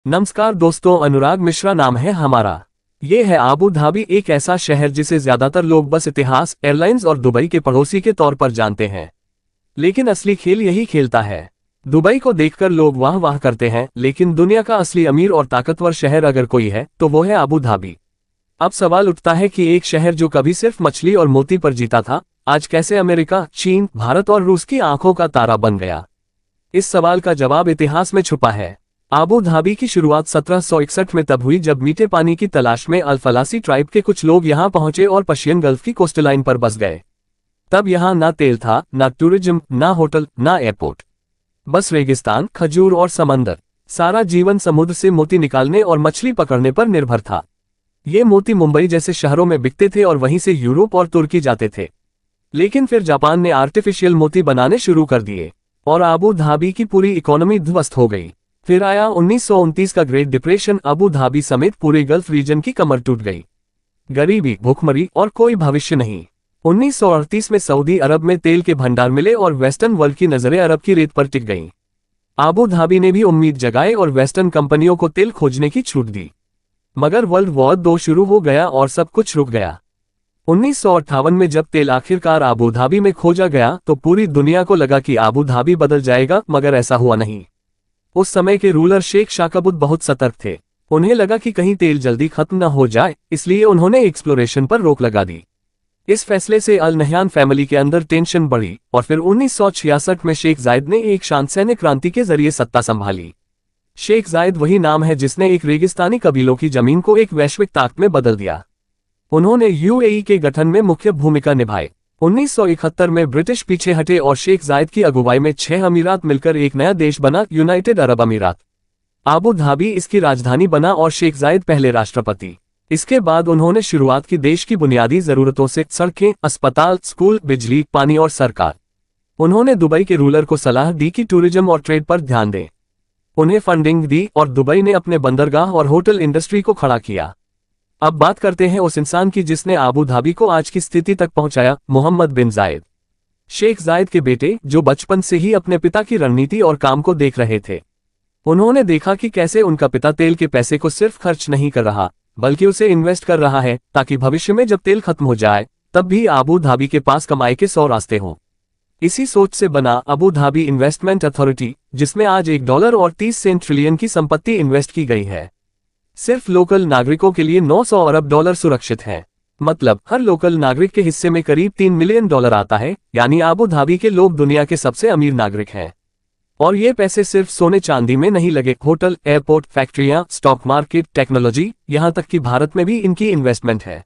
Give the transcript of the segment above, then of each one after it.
नमस्कार दोस्तों, अनुराग मिश्रा नाम है हमारा। ये है आबू धाबी, एक ऐसा शहर जिसे ज्यादातर लोग बस इतिहास, एयरलाइंस और दुबई के पड़ोसी के तौर पर जानते हैं। लेकिन असली खेल यही खेलता है। दुबई को देखकर लोग वाह वाह करते हैं, लेकिन दुनिया का असली अमीर और ताकतवर शहर अगर कोई है तो वो है आबू धाबी। अब सवाल उठता है कि एक शहर जो कभी सिर्फ मछली और मोती पर जीता था, आज कैसे अमेरिका, चीन, भारत और रूस की आंखों का तारा बन गया। इस सवाल का जवाब इतिहास में छुपा है। आबू धाबी की शुरुआत 1761 में तब हुई जब मीठे पानी की तलाश में अल फलासी ट्राइब के कुछ लोग यहां पहुंचे और पर्शियन गल्फ की कोस्टलाइन पर बस गए। तब यहां ना तेल था, ना टूरिज्म, ना होटल, ना एयरपोर्ट, बस रेगिस्तान, खजूर और समंदर। सारा जीवन समुद्र से मोती निकालने और मछली पकड़ने पर निर्भर था। ये मोती मुंबई जैसे शहरों में बिकते थे और वहीं से यूरोप और तुर्की जाते थे। लेकिन फिर जापान ने आर्टिफिशियल मोती बनाने शुरू कर दिए और आबू धाबी की पूरी इकोनॉमी ध्वस्त हो गई। फिर आया 1929 का ग्रेट डिप्रेशन। आबू धाबी समेत पूरे गल्फ रीजन की कमर टूट गई। गरीबी, भूखमरी और कोई भविष्य नहीं। 1938 में सऊदी अरब में तेल के भंडार मिले और वेस्टर्न वर्ल्ड की नजरें अरब की रेत पर टिक गईं। आबू धाबी ने भी उम्मीद जगाई और वेस्टर्न कंपनियों को तेल खोजने की छूट दी। मगर वर्ल्ड वॉर 2 शुरू हो गया और सब कुछ रुक गया। 1958 में जब तेल आखिरकार आबू धाबी में खोजा गया तो पूरी दुनिया को लगा कि आबू धाबी बदल जाएगा, मगर ऐसा हुआ नहीं। उस समय के रूलर शेख शाकबुत बहुत सतर्क थे। उन्हें लगा कि कहीं तेल जल्दी खत्म न हो जाए, इसलिए उन्होंने एक्सप्लोरेशन पर रोक लगा दी। इस फैसले से अल नहयान फैमिली के अंदर टेंशन बढ़ी और फिर 1966 में शेख जायद ने एक शांत सैन्य क्रांति के जरिए सत्ता संभाली। शेख जायद वही नाम है जिसने एक रेगिस्तानी कबीलों की जमीन को एक वैश्विक ताकत में बदल दिया। उन्होंने यूएई के गठन में मुख्य भूमिका निभाई। 1971 में ब्रिटिश पीछे हटे और शेख जायद की अगुवाई में 6 अमीरात मिलकर एक नया देश बना, यूनाइटेड अरब अमीरात। आबू धाबी इसकी राजधानी बना और शेख जायद पहले राष्ट्रपति। इसके बाद उन्होंने शुरुआत की देश की बुनियादी जरूरतों से सड़कें, अस्पताल, स्कूल, बिजली, पानी और सरकार। उन्होंने दुबई के रूलर को सलाह दी कि टूरिज्म और ट्रेड पर ध्यान दें। उन्हें फंडिंग दी और दुबई ने अपने बंदरगाह और होटल इंडस्ट्री को खड़ा किया। अब बात करते हैं उस इंसान की जिसने आबू धाबी को आज की स्थिति तक पहुंचाया, मोहम्मद बिन जायद। शेख जायद के बेटे, जो बचपन से ही अपने पिता की रणनीति और काम को देख रहे थे। उन्होंने देखा कि कैसे उनका पिता तेल के पैसे को सिर्फ खर्च नहीं कर रहा, बल्कि उसे इन्वेस्ट कर रहा है, ताकि भविष्य में जब तेल खत्म हो जाए तब भी आबू धाबी के पास कमाई के 100 रास्ते हों। इसी सोच से बना आबू धाबी इन्वेस्टमेंट अथॉरिटी, जिसमें आज $1 और 30 ट्रिलियन की संपत्ति इन्वेस्ट की गई है। सिर्फ लोकल नागरिकों के लिए $900 अरब सुरक्षित हैं। मतलब हर लोकल नागरिक के हिस्से में करीब $3 मिलियन आता है, यानी आबू धाबी के लोग दुनिया के सबसे अमीर नागरिक हैं। और ये पैसे सिर्फ सोने चांदी में नहीं लगे। होटल, एयरपोर्ट, फैक्ट्रियां, स्टॉक मार्केट, टेक्नोलॉजी, यहां तक कि भारत में भी इनकी इन्वेस्टमेंट है।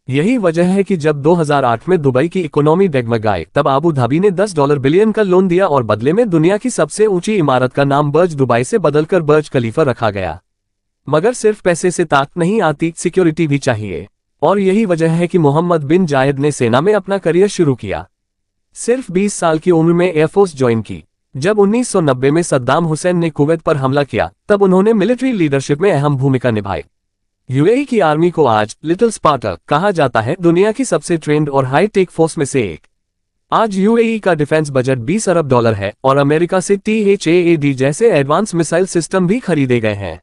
यही वजह है कि जब 2008 में दुबई की इकोनॉमी डगमगाई, तब आबू धाबी ने $10 बिलियन का लोन दिया और बदले में दुनिया की सबसे ऊंची इमारत का नाम बर्ज दुबई से बदलकर बर्ज खलीफा रखा गया। मगर सिर्फ पैसे से ताकत नहीं आती, सिक्योरिटी भी चाहिए। और यही वजह है कि मोहम्मद बिन जायद ने सेना में अपना करियर शुरू किया। सिर्फ 20 साल की उम्र में एयरफोर्स ज्वाइन की। जब 1990 में सद्दाम हुसैन ने कुवैत पर हमला किया, तब उन्होंने मिलिट्री लीडरशिप में अहम भूमिका निभाई। यूएई की आर्मी को आज लिटिल स्पार्टा कहा जाता है, दुनिया की सबसे ट्रेंड और हाई टेक फोर्स में से एक। आज यूएई का डिफेंस बजट $20 अरब है और अमेरिका से THAAD जैसे एडवांस मिसाइल सिस्टम भी खरीदे गए हैं।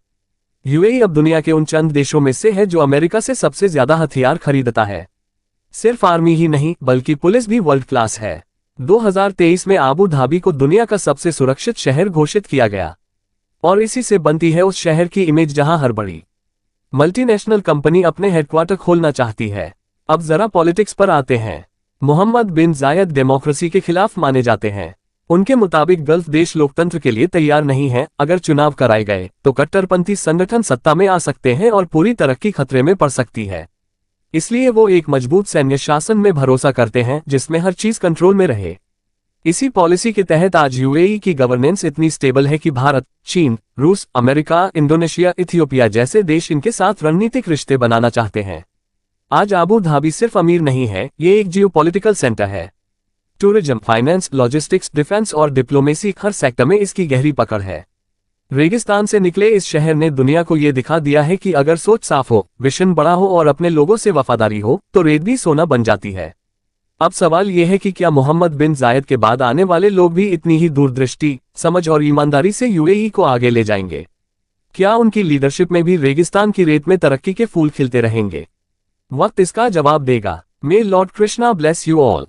यूएई अब दुनिया के उन चंद देशों में से है जो अमेरिका से सबसे ज्यादा हथियार खरीदता है। सिर्फ आर्मी ही नहीं, बल्कि पुलिस भी वर्ल्ड क्लास है। 2023 में आबू धाबी को दुनिया का सबसे सुरक्षित शहर घोषित किया गया और इसी से बनती है उस शहर की इमेज जहां हर बड़ी मल्टीनेशनल कंपनी अपने हेडक्वार्टर खोलना चाहती है। अब जरा पॉलिटिक्स पर आते हैं। मोहम्मद बिन जायद डेमोक्रेसी के खिलाफ माने जाते हैं। उनके मुताबिक गल्फ देश लोकतंत्र के लिए तैयार नहीं है। अगर चुनाव कराए गए तो कट्टरपंथी संगठन सत्ता में आ सकते हैं और पूरी तरक्की खतरे में पड़ सकती है। इसलिए वो एक मजबूत सैन्य शासन में भरोसा करते हैं जिसमें हर चीज कंट्रोल में रहे। इसी पॉलिसी के तहत आज यूएई की गवर्नेंस इतनी स्टेबल है कि भारत, चीन, रूस, अमेरिका, इंडोनेशिया, इथियोपिया जैसे देश इनके साथ रणनीतिक रिश्ते बनाना चाहते हैं। आज आबू धाबी सिर्फ अमीर नहीं है, ये एक जियोपॉलिटिकल सेंटर है। टूरिज्म, फाइनेंस, लॉजिस्टिक्स, डिफेंस और डिप्लोमेसी, हर सेक्टर में इसकी गहरी पकड़ है। रेगिस्तान से निकले इस शहर ने दुनिया को ये दिखा दिया है कि अगर सोच साफ हो, विजन बड़ा हो और अपने लोगों से वफादारी हो, तो रेत भी सोना बन जाती है। अब सवाल यह है कि क्या मोहम्मद बिन जायद के बाद आने वाले लोग भी इतनी ही दूरदृष्टि, समझ और ईमानदारी से यूएई को आगे ले जाएंगे। क्या उनकी लीडरशिप में भी रेगिस्तान की रेत में तरक्की के फूल खिलते रहेंगे? वक्त इसका जवाब देगा। May lord Krishna bless you all.